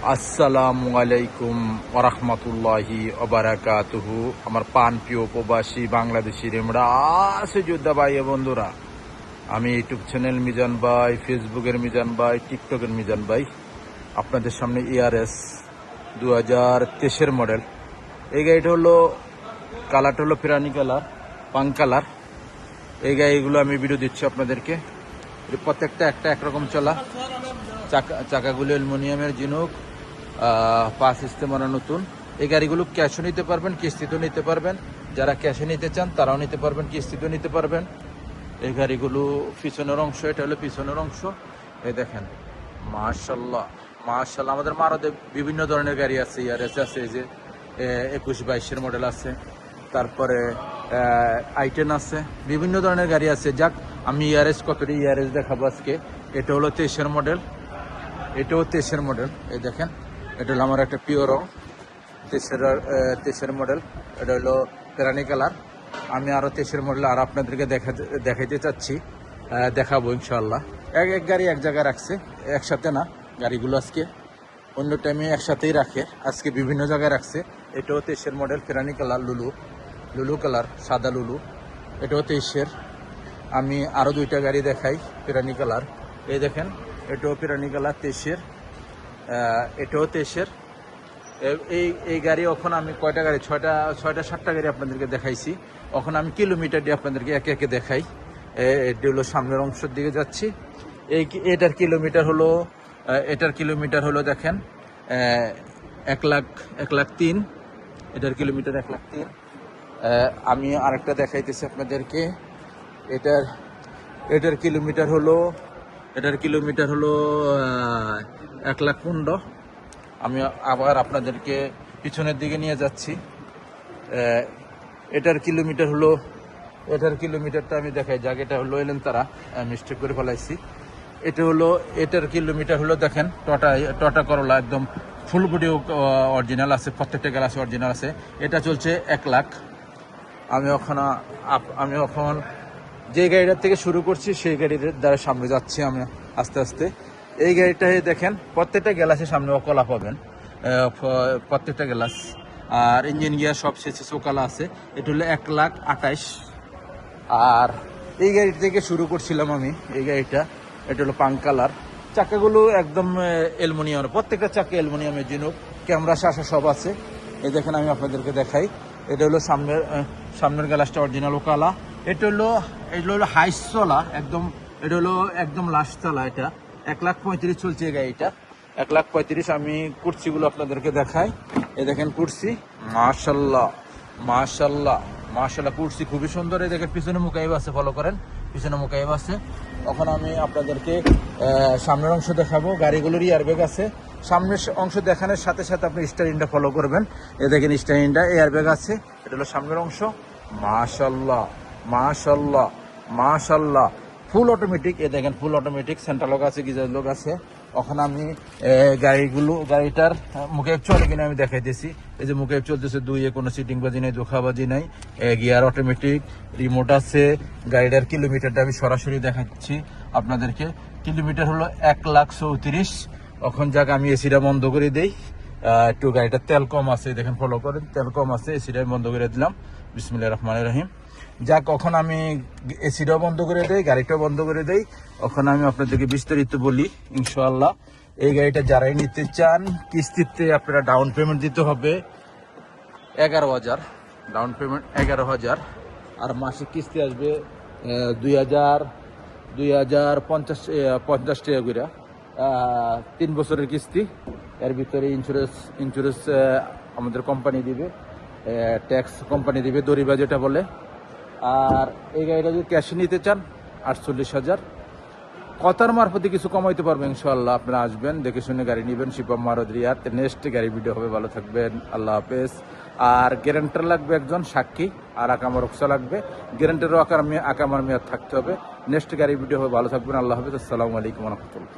আসসালামু আলাইকুম ওরহমতুল্লাহি ওবারাকাতুহু। আমার পান প্রিয় প্রবাসী বাংলাদেশি রেমরা আছে যোদ্ধা ভাই বন্ধুরা, আমি ইউটিউব চ্যানেল মিজান ভাই, ফেসবুকের মিজান ভাই, টিকটকের মিজান ভাই আপনাদের সামনে ERS 2023 মডেল। এই গাড়িটা হলো, কালারটা হলো ফেরানি কালার, পাং কালার। এই গাড়িগুলো আমি ভিডিও দিচ্ছি আপনাদেরকে। প্রত্যেকটা একরকম চলা, চাকাগুলো অ্যালুমিনিয়ামের জিনুক, পাঁচ সিস্টেম নতুন। এই গাড়িগুলো ক্যাশও নিতে পারবেন, কিস্তিতেও নিতে পারবেন। যারা ক্যাশে নিতে চান তারাও নিতে পারবেন, কিস্তিতেও নিতে পারবেন। এই গাড়িগুলো পিছনের অংশ, এটা হলো পিছনের অংশ। এই দেখেন, মাশাল্লাহ মাশাল্লাহ। আমাদের মারদে বিভিন্ন ধরনের গাড়ি আছে, ERS আছে, এই যে 21-22 মডেল আছে, তারপরে i10 আছে, বিভিন্ন ধরনের গাড়ি আছে। যাক, আমি কতটি ERS দেখাবো আজকে। এটা হলো 23 মডেল, এটাও 23 মডেল। এই দেখেন, এটা হলো আমার একটা পিওর রং, 23 মডেল। এটা হলো পেরানি কালার। আমি আরও 23 মডেল আর আপনাদেরকে দেখাইতে চাচ্ছি, দেখাবো ইনশাল্লাহ। এক গাড়ি এক জায়গায় রাখছে, একসাথে না গাড়িগুলো। আজকে অন্য টাইমে একসাথেই রাখে, আজকে বিভিন্ন জায়গায় রাখছে। এটাও 23 মডেল, পেরানি কালার, লুলু কালার, সাদা লুলু। এটাও 23। আমি আরও দুইটা গাড়ি দেখাই পেরানি কালার। এই দেখেন, এটাও পেরানি কালার 23। এটাও 23। এই গাড়ি এখন আমি কয়টা গাড়ি, ছয়টা 7টা গাড়ি আপনাদেরকে দেখাইছি। এখন আমি কিলোমিটার দিয়ে আপনাদেরকে একে একে দেখাই। এটি হলো সামনের অংশের দিকে যাচ্ছি। এটার কিলোমিটার হলো দেখেন 1,03,000। এটার কিলোমিটার 1,03,000। আমি আরেকটা দেখাইতেছি আপনাদেরকে। এটার কিলোমিটার হলো 1,15,000। আমি আবার আপনাদেরকে পিছনের দিকে নিয়ে যাচ্ছি। এটার কিলোমিটারটা আমি দেখাই, জায়গাটা হলো এলেন তারা, মিস্টেক করে ফেলাইছি। এটার কিলোমিটার হলো দেখেন, টটা করলা একদম ফুল বডি অরিজিনাল আছে, প্রত্যেকটা গ্লাস অরিজিনাল আছে। এটা চলছে 1,00,000। আমি এখন যে গাড়িটার থেকে শুরু করছি সেই গাড়ির দ্বারা সামনে যাচ্ছি আমি আস্তে আস্তে। এই গাড়িটায় দেখেন, প্রত্যেকটা গ্লাসের সামনে অকলা পাবেন, প্রত্যেকটা গ্লাস। আর ইঞ্জিন গিয়ার সব শেষে চোকালা আছে। এটা হলো 1,28,000। আর এই গাড়ি থেকে শুরু করছিলাম আমি। এই গাড়িটা, এটা হলো পাং কালার। চাকাগুলো একদম অ্যালুমিনিয়াম, প্রত্যেকটা চাকা অ্যালুমিনিয়ামের জিনুক, ক্যামেরা শাসা সব আছে। এই দেখেন, আমি আপনাদেরকে দেখাই। এটা হলো সামনের গ্লাসটা অরিজিনাল কালা। এটা হলো হাইস চলা একদম, এটা হলো একদম লাস্ট চলা। এটা 1,35,000 চলছে এই গাড়িটা, 1,35,000। আমি কুর্সিগুলো আপনাদেরকে দেখাই। এই দেখেন কুর্সি, মাশাল্লাহ মাশাল্লাহ মাশাল্লাহ, কুর্সি খুবই সুন্দর। এই দেখেন পিছনে মুকাইব আছে, ফলো করেন, পিছনে মুকাইব আছে। এখন আমি আপনাদেরকে সামনের অংশ দেখাবো। গাড়িগুলোর এয়ারব্যাগ আছে। সামনের অংশ দেখানোর সাথে সাথে আপনি স্টারিংটা ফলো করবেন। এ দেখেন স্টারিংটা, এয়ারব্যাগ আছে। এটা হলো সামনের অংশ। মাশাল্লাহ মাশাল্লাহ মাশাল্লাহ, ফুল অটোমেটিক। এ দেখেন ফুল অটোমেটিক, সেন্ট্রাল লক আছে, গিজার লক আছে। এখন আমি গাড়িটার মুখে চলে কিনা আমি দেখাইতেছি। এই যে মুখে চলতেছে, কোনো সিটিং বাজি নাই, ধোকাবাজি নাই। গিয়ার অটোমেটিক, রিমোট আছে। গাড়িটার কিলোমিটারটা আমি সরাসরি দেখাচ্ছি আপনাদেরকে। কিলোমিটার হলো 1,34,000। এখন যাক, আমি এসিটা বন্ধ করে দেই। একটু গাড়িটার তেল কম আছে, দেখেন ফলো করেন, তেল কম আছে। এসিটা বন্ধ করে দিলাম, বিসমিল্লাহির রহমানির রহিম। যাক, এখন আমি এসিটাও বন্ধ করে দেই, গাড়িটাও বন্ধ করে দেই। এখন আমি আপনাদেরকে বিস্তারিত বলি ইনশাআল্লাহ। এই গাড়িটা যারাই নিতে চান, কিস্তিতে আপনারা ডাউন পেমেন্ট দিতে হবে 11,000, ডাউন পেমেন্ট 11,000। আর মাসিক কিস্তি আসবে 2,50 টাকা করে, 3 বছরের কিস্তি। এর ভিতরে ইন্স্যুরেন্স আমাদের কোম্পানি দিবে, ট্যাক্স কোম্পানি দিবে, দরিবা যেটা বলে। আর এই গাড়িটা যদি ক্যাশে নিতে চান 48,000। কথার মারফতে কিছু কমাইতে পারবেন ইনশাআল্লাহ। আপনারা আসবেন, দেখে শুনে গাড়ি নেবেন। শিবম মারুদিয়ার নেক্সট গাড়ি ভিডিও হবে। ভালো থাকবেন, আল্লাহ হাফেজ। আর গ্যারান্টার লাগবে একজন সাক্ষী, আর আকামার রক্সা লাগবে। গ্যারান্টারও আকামার মেয়াদ থাকতে হবে। নেক্সট গাড়ি ভিডিও হবে। ভালো থাকবেন, আল্লাহ হাফেজ। আসসালামু আলাইকুম রহমতুল্লাহ।